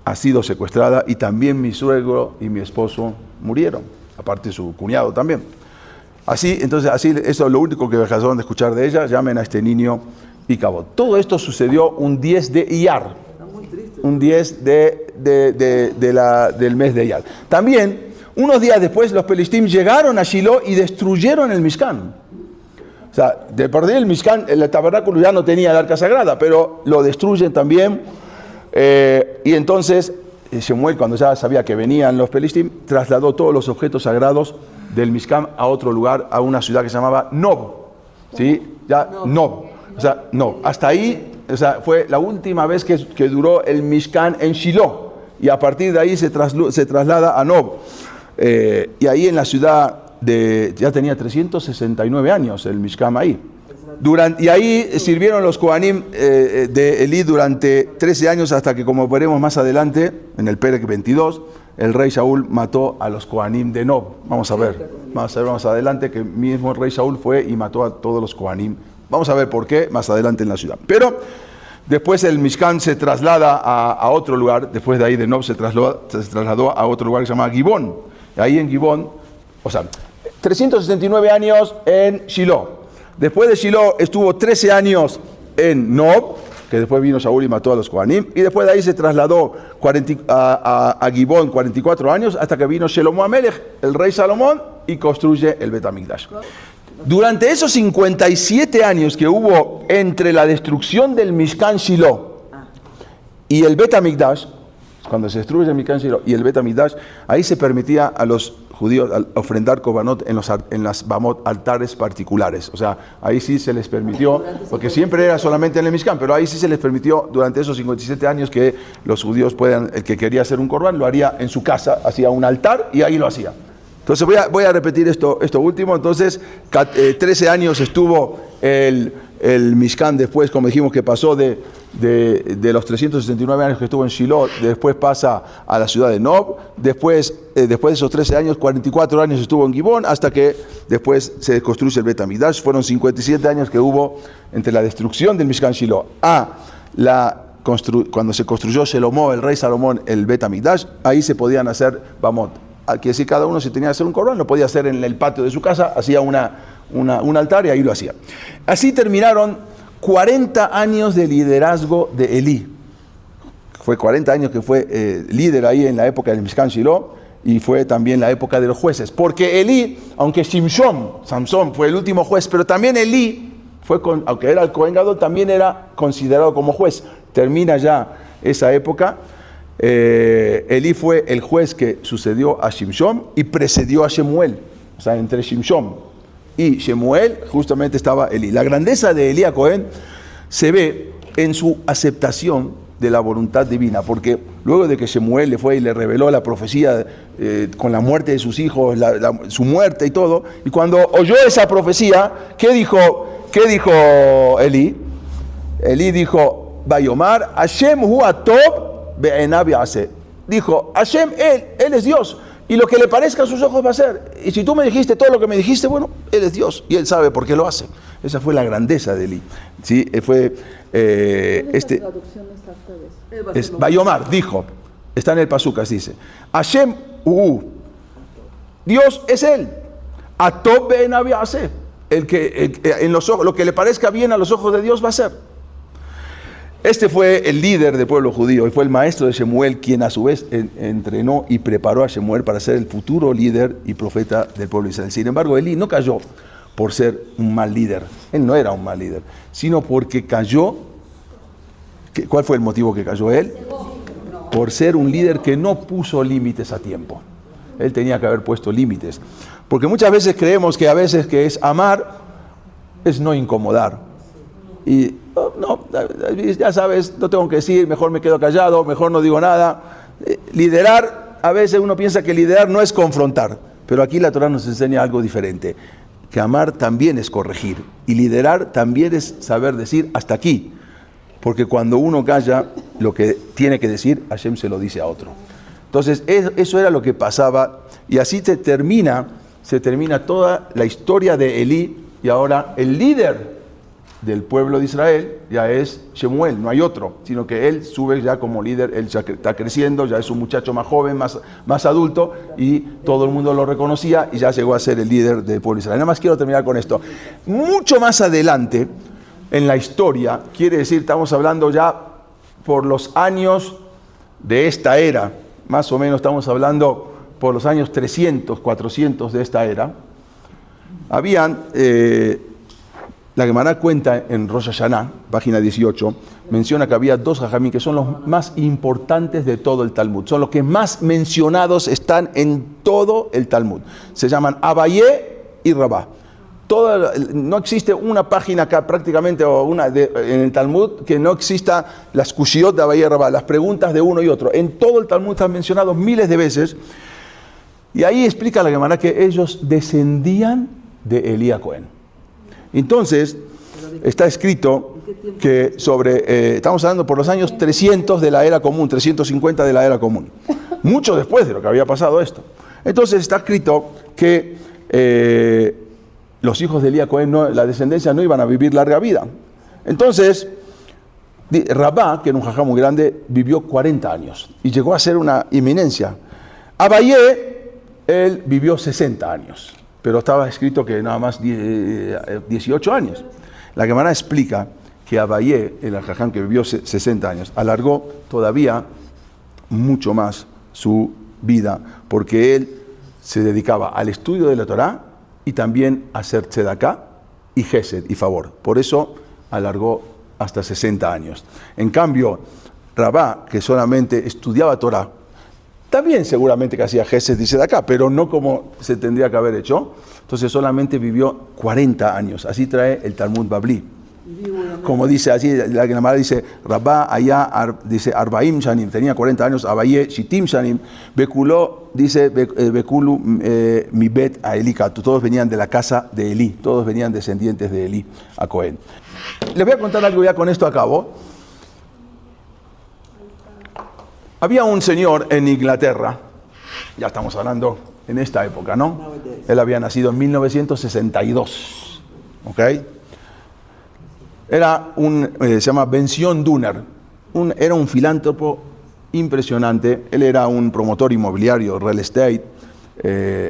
ha sido secuestrada y también mi suegro y mi esposo murieron, aparte su cuñado también. Entonces, eso es lo único que acabaron de escuchar de ella, llamen a este niño Icabod. Todo esto sucedió un 10 de Iyar, un 10 del mes de Iyar. También, unos días después, los pelistín llegaron a Shiloh y destruyeron el Mishkan. O sea, de perder el Mishkan, el tabernáculo ya no tenía el arca sagrada, pero lo destruyen también. Y entonces, Shemuel, cuando ya sabía que venían los pelistín, trasladó todos los objetos sagrados del Mishkan a otro lugar, a una ciudad que se llamaba Nob. ¿Sí? Ya, Nob. O sea, Nob. Hasta ahí, o sea, fue la última vez que duró el Mishkan en Shiloh. Y a partir de ahí se traslada a Nob. Y ahí en la ciudad ya tenía 369 años el Mishkan ahí. Y ahí sirvieron los Kohanim de Elí durante 13 años hasta que, como veremos más adelante, en el Perek 22, el rey Shaul mató a los Kohanim de Nob. Vamos a ver más adelante que mismo el rey Shaul fue y mató a todos los Kohanim. Vamos a ver por qué más adelante en la ciudad. Pero después el Mishkan se traslada a otro lugar, después de ahí de Nob se trasladó a otro lugar que se llama Gibón. Ahí en Gibón, 369 años en Shiloh. Después de Shiloh estuvo 13 años en Nob, que después vino Shaul y mató a los Kohanim, y después de ahí se trasladó a Gibón 44 años, hasta que vino Shelomo Amelech, el rey Salomón, y construye el Bet HaMikdash. Durante esos 57 años que hubo entre la destrucción del Mishkan Shiloh y el Bet HaMikdash, cuando se destruye el Mishkan Shiloh y el Bet HaMikdash, ahí se permitía a los judíos ofrendar korbanot en las bamot, altares particulares. O sea, ahí sí se les permitió, porque siempre era solamente en el Mishkan, pero ahí sí se les permitió durante esos 57 años que los judíos el que quería hacer un korban lo haría en su casa, hacía un altar y ahí lo hacía. Entonces voy a repetir esto último. Entonces, 13 años estuvo el Mishkan después, como dijimos, que pasó de los 369 años que estuvo en Shiloh, después pasa a la ciudad de Nob, después de esos 13 años, 44 años estuvo en Gibón, hasta que después se construye el Bet HaMikdash. Fueron 57 años que hubo entre la destrucción del Mishkan Shiloh cuando se construyó Shelomo, el rey Salomón, el Bet HaMikdash. Ahí se podían hacer Bamot. Quiere decir, cada uno si tenía que hacer un Corban, lo podía hacer en el patio de su casa, hacía un altar y ahí lo hacía. Así terminaron 40 años de liderazgo de Elí. Fue 40 años que fue líder ahí en la época del Mishkan Shiloh, y fue también la época de los jueces. Porque Elí, aunque Samson fue el último juez, pero también Elí, aunque era el Cohen Gadol, también era considerado como juez. Termina ya esa época. Elí fue el juez que sucedió a Shimshon y precedió a Shemuel. O sea, entre Shimshon y Shemuel justamente estaba Elí. La grandeza de Elí a Cohen se ve en su aceptación de la voluntad divina, porque luego de que Shemuel le fue y le reveló la profecía con la muerte de sus hijos, su muerte y todo, y cuando oyó esa profecía, ¿qué dijo Elí? Elí dijo, Bayomar, Hashem hu atov be'enav ya'aseh. Dijo, Hashem, él es Dios, y lo que le parezca a sus ojos va a ser. Y si tú me dijiste todo lo que me dijiste, bueno, Él es Dios, y Él sabe por qué lo hace. Esa fue la grandeza de Elí. ¿Sí? Fue ¿Cuál es la traducción exacta de eso? Bayomar dijo, está en el Pasucas, dice, Hashem Dios es Él, atov be'enav ya'aseh. En los ojos, lo que le parezca bien a los ojos de Dios va a ser. Este fue el líder del pueblo judío y fue el maestro de Shemuel, quien a su vez entrenó y preparó a Shemuel para ser el futuro líder y profeta del pueblo de Israel. Sin embargo, Elí no cayó por ser un mal líder. Él no era un mal líder, sino porque cayó. ¿Cuál fue el motivo que cayó él? Por ser un líder que no puso límites a tiempo. Él tenía que haber puesto límites. Porque muchas veces creemos que a veces que es amar es no incomodar. Y no, ya sabes, no tengo que decir, mejor me quedo callado, mejor no digo nada. Liderar, a veces uno piensa que liderar no es confrontar, pero aquí la Torah nos enseña algo diferente, que amar también es corregir, y liderar también es saber decir hasta aquí, porque cuando uno calla, lo que tiene que decir, Hashem se lo dice a otro. Entonces, eso era lo que pasaba, y así se termina toda la historia de Elí, y ahora el líder del pueblo de Israel ya es Shemuel, no hay otro, sino que él sube ya como líder, él ya está creciendo, ya es un muchacho más joven, más adulto, y todo el mundo lo reconocía y ya llegó a ser el líder del pueblo de Israel. Nada más quiero terminar con esto. Mucho más adelante en la historia, quiere decir, estamos hablando ya por los años de esta era, más o menos estamos hablando por los años 300, 400 de esta era, habían... La Gemara cuenta en Rosh Hashanah, página 18, menciona que había dos jajamim que son los más importantes de todo el Talmud. Son los que más mencionados están en todo el Talmud. Se llaman Abayé y Rabá. No existe una página acá prácticamente en el Talmud que no exista las kushiyot de Abayé y Rabá, las preguntas de uno y otro. En todo el Talmud están mencionados miles de veces. Y ahí explica la Gemara que ellos descendían de Elí a Cohen. Entonces, está escrito que estamos hablando por los años 300 de la era común, 350 de la era común, mucho después de lo que había pasado esto. Entonces está escrito que los hijos de Elí a Cohen, la descendencia, no iban a vivir larga vida. Entonces, Rabá, que era un jajá muy grande, vivió 40 años y llegó a ser una eminencia. Abayé, él vivió 60 años. Pero estaba escrito que nada más 18 años. La Gemara explica que Abayé, el jajam que vivió 60 años, alargó todavía mucho más su vida, porque él se dedicaba al estudio de la Torá y también a hacer tzedaká y gesed y favor. Por eso alargó hasta 60 años. En cambio, Rabá, que solamente estudiaba Torá, también seguramente que hacía gesed y tzedaká, pero no como se tendría que haber hecho. Entonces solamente vivió 40 años. Así trae el Talmud Babli. como dice allí, la Gemara dice, Rabá allá, dice, Arbaim Shanim, tenía 40 años, Abaye Shitim Shanim, Bekuló, dice, Bekulu Mibet a Elí, todos venían de la casa de Elí, todos venían descendientes de Elí a Cohen. Les voy a contar algo, ya con esto acabo. Había un señor en Inglaterra, ya estamos hablando en esta época, ¿no? Él había nacido en 1962, ¿ok? Era se llama Benzion Duner, era un filántropo impresionante. Él era un promotor inmobiliario, real estate,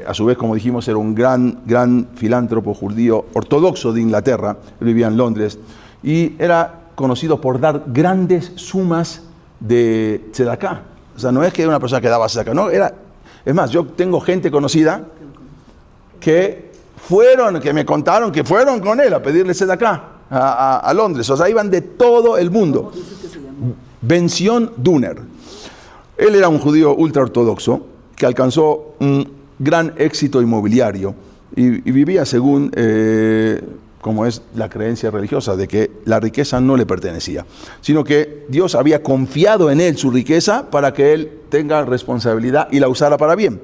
a su vez, como dijimos, era un gran filántropo judío ortodoxo de Inglaterra. Él vivía en Londres y era conocido por dar grandes sumas de tzedaká. O sea, no es que era una persona que daba tzedaká, no, es más, yo tengo gente conocida que me contaron que fueron con él a pedirle tzedaká a Londres. O sea, iban de todo el mundo. Benzion Duner. Él era un judío ultraortodoxo que alcanzó un gran éxito inmobiliario y vivía según como es la creencia religiosa, de que la riqueza no le pertenecía, sino que Dios había confiado en él su riqueza para que él tenga responsabilidad y la usara para bien.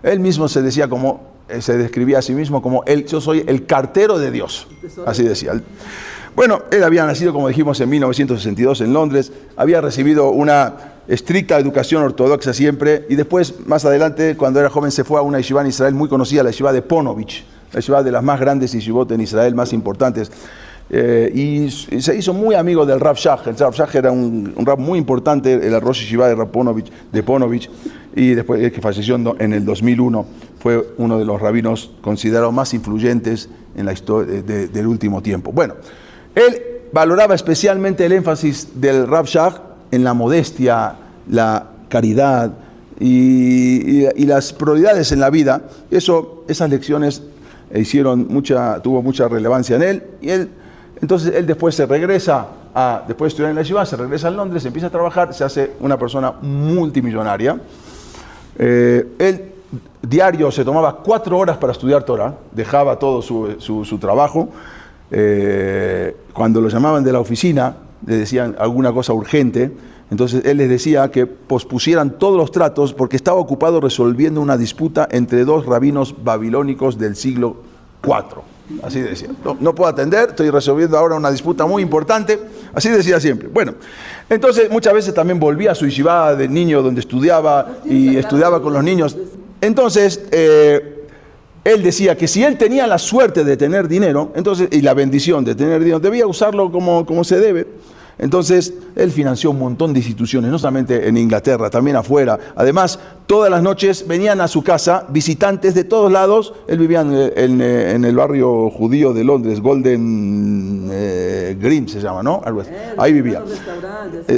Él mismo se describía a sí mismo como yo soy el cartero de Dios, así decía. Bueno, él había nacido, como dijimos, en 1962 en Londres, había recibido una estricta educación ortodoxa siempre, y después, más adelante, cuando era joven, se fue a una yeshiva en Israel muy conocida, la yeshiva de Ponovich, la yeshiva de las más grandes yeshivot en Israel, más importantes, y se hizo muy amigo del Rav Shach. El Rav Shach era un rab muy importante, el Rosh Yeshiva de Ponovich, y después que falleció en el 2001, fue uno de los rabinos considerados más influyentes en la historia del último tiempo. Bueno, él valoraba especialmente el énfasis del Rav Shach en la modestia, la caridad y las prioridades en la vida. Esas lecciones tuvo mucha relevancia en él, y entonces él después se regresa, después de estudiar en la yeshiva, se regresa a Londres, empieza a trabajar, se hace una persona multimillonaria. Él diario se tomaba 4 horas para estudiar Torah, dejaba todo su trabajo. Cuando lo llamaban de la oficina, le decían alguna cosa urgente, entonces él les decía que pospusieran todos los tratos porque estaba ocupado resolviendo una disputa entre 2 rabinos babilónicos del siglo IV. Así decía, no puedo atender, estoy resolviendo ahora una disputa muy importante. Así decía siempre. Bueno, entonces muchas veces también volvía a su yeshiva de niño donde estudiaba y estudiaba con los niños. Entonces, él decía que si él tenía la suerte de tener dinero, entonces, y la bendición de tener dinero, debía usarlo como se debe. Entonces, él financió un montón de instituciones, no solamente en Inglaterra, también afuera. Además, todas las noches venían a su casa visitantes de todos lados. Él vivía en el barrio judío de Londres, Golden Green se llama, ¿no? Ahí vivía.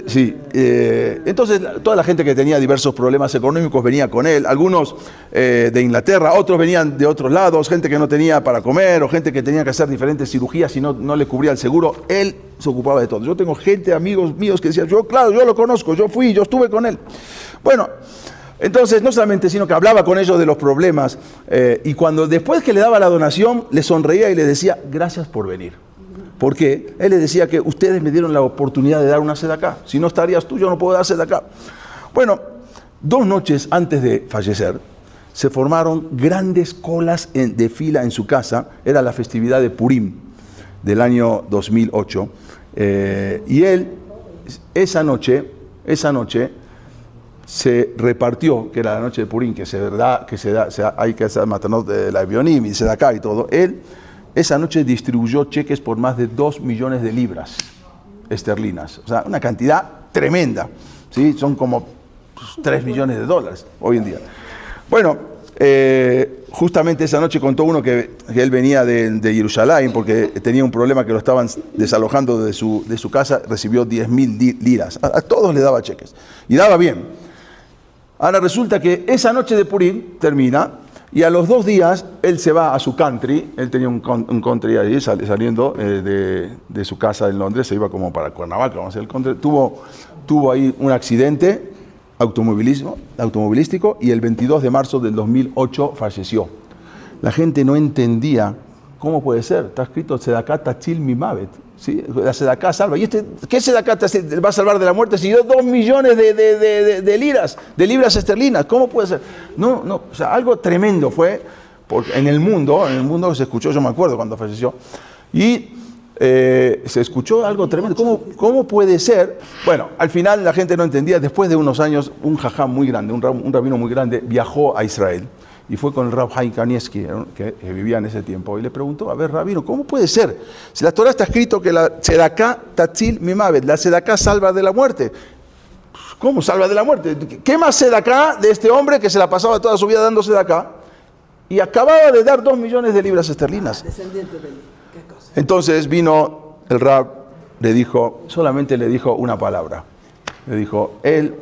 Sí. Entonces, toda la gente que tenía diversos problemas económicos venía con él. Algunos de Inglaterra, otros venían de otros lados, gente que no tenía para comer o gente que tenía que hacer diferentes cirugías y no le cubría el seguro. Él se ocupaba de todo. Yo tengo amigos míos que decían, yo lo conozco, yo estuve con él. Bueno, entonces no solamente, sino que hablaba con ellos de los problemas, y cuando después que le daba la donación, le sonreía y le decía, gracias por venir. Porque él les decía que ustedes me dieron la oportunidad de dar una tzedaká. Si no estarías tú, yo no puedo dar tzedaká. Bueno, 2 noches antes de fallecer, se formaron grandes colas de fila en su casa. Era la festividad de Purim del año 2008. Y él, esa noche, se repartió, que era la noche de Purim, hay que hacer matanot de la Evionim y Sedaká y todo. Él, esa noche distribuyó cheques por más de 2 millones de libras esterlinas. O sea, una cantidad tremenda, ¿sí? Son como 3 millones de dólares hoy en día. Bueno, justamente esa noche contó uno que él venía de Jerusalén porque tenía un problema que lo estaban desalojando de su casa, recibió 10.000 liras. A todos le daba cheques y daba bien. Ahora resulta que esa noche de Purim termina y a los 2 días él se va a su country. Él tenía un country ahí saliendo de su casa en Londres, se iba como para Cuernavaca, vamos a decir, el country. Tuvo ahí un accidente automovilístico y el 22 de marzo del 2008 falleció. La gente no entendía cómo puede ser. Está escrito Tzedaká Tachil Mimavet. ¿sí? La sedaká salva. ¿Y qué sedaká te va a salvar de la muerte si dio 2 millones de libras esterlinas? ¿Cómo puede ser? No, o sea, algo tremendo fue porque en el mundo se escuchó, yo me acuerdo cuando falleció, y se escuchó algo tremendo. ¿Cómo puede ser? Bueno, al final la gente no entendía. Después de unos años, un jajam muy grande, un rabino muy grande, viajó a Israel y fue con el Rab Haim Kanievski, que vivía en ese tiempo, y le preguntó: a ver, rabino, ¿cómo puede ser? Si la Torah está escrito que la sedaká tatzil mimavet, la sedaká salva de la muerte. ¿Cómo salva de la muerte? ¿Qué más sedaká de este hombre que se la pasaba toda su vida dando sedaká y acababa de dar 2 millones de libras esterlinas? Descendiente de él. ¿Qué cosa? Entonces vino el Rab, solamente le dijo una palabra. Le dijo: él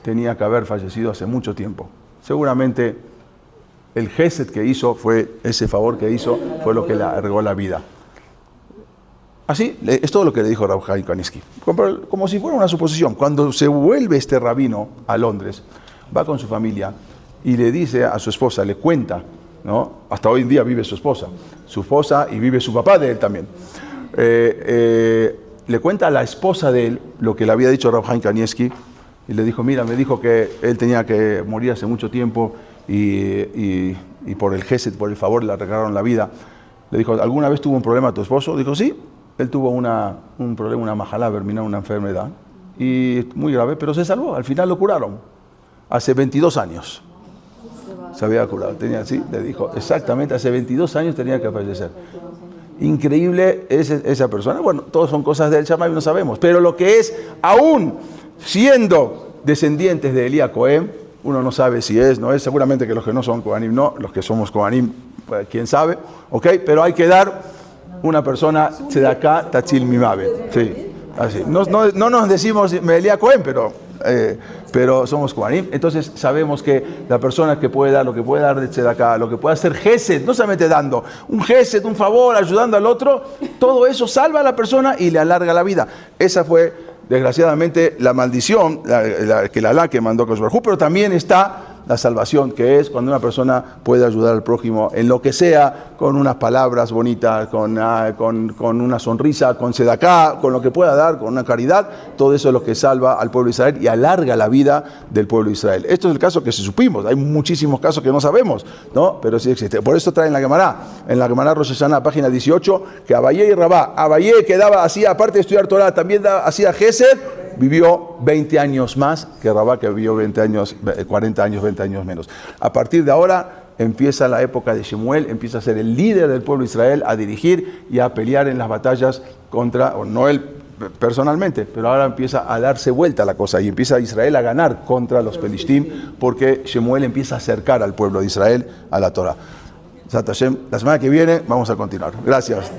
tenía que haber fallecido hace mucho tiempo. Seguramente el gesed que hizo, ese favor que hizo, fue lo que le alargó la vida. Así, es todo lo que le dijo Rab Haim Kanievski. Como si fuera una suposición. Cuando se vuelve este rabino a Londres, va con su familia y le dice a su esposa, le cuenta, ¿no? Hasta hoy en día vive su esposa y vive su papá de él también. Le cuenta a la esposa de él lo que le había dicho Rab Haim Kanievski y le dijo: mira, me dijo que él tenía que morir hace mucho tiempo y por el gesed, por el favor, le arreglaron la vida. Le dijo: ¿alguna vez tuvo un problema tu esposo? Dijo: sí, él tuvo un problema, una majalá verminal, una enfermedad, y muy grave, pero se salvó, al final lo curaron. Hace 22 años se había curado, le dijo, exactamente, hace 22 años tenía que fallecer. Increíble esa persona. Bueno, todas son cosas del Shammai, no sabemos, pero lo que es, aún siendo descendientes de Elías Cohen, uno no sabe si es, no es, seguramente que los que no son Kohanim no, los que somos Kohanim, pues, quién sabe, ¿ok? Pero hay que dar una persona tzedaká tatzil mimavet, sí, así. No nos decimos Elías Cohen, pero somos Kohanim, entonces sabemos que la persona que puede dar, lo que puede dar de tzedaká, lo que puede hacer gesed, no solamente dando, un gesed, un favor, ayudando al otro, todo eso salva a la persona y le alarga la vida. Esa fue, desgraciadamente, la maldición que la Alá que mandó Akadosh Baruj Hu, pero también está la salvación, que es cuando una persona puede ayudar al prójimo en lo que sea, con unas palabras bonitas, con una sonrisa, con sedaká, con lo que pueda dar, con una caridad. Todo eso es lo que salva al pueblo de Israel y alarga la vida del pueblo de Israel. Esto es el caso que sí supimos. Hay muchísimos casos que no sabemos, ¿no? Pero sí existe. Por eso trae en la Gemara Rosh Hashanah, página 18, que Abayé y Rabá, Abayé que hacía, aparte de estudiar Torah, también hacía gesed, vivió 20 años más que Rabá, que vivió 20 años, 40 años, 20 años menos. A partir de ahora empieza la época de Shemuel, empieza a ser el líder del pueblo de Israel, a dirigir y a pelear en las batallas contra, o no él personalmente, pero ahora empieza a darse vuelta la cosa y empieza Israel a ganar contra los Pelishtim, porque Shemuel empieza a acercar al pueblo de Israel a la Torah. La semana que viene vamos a continuar. Gracias.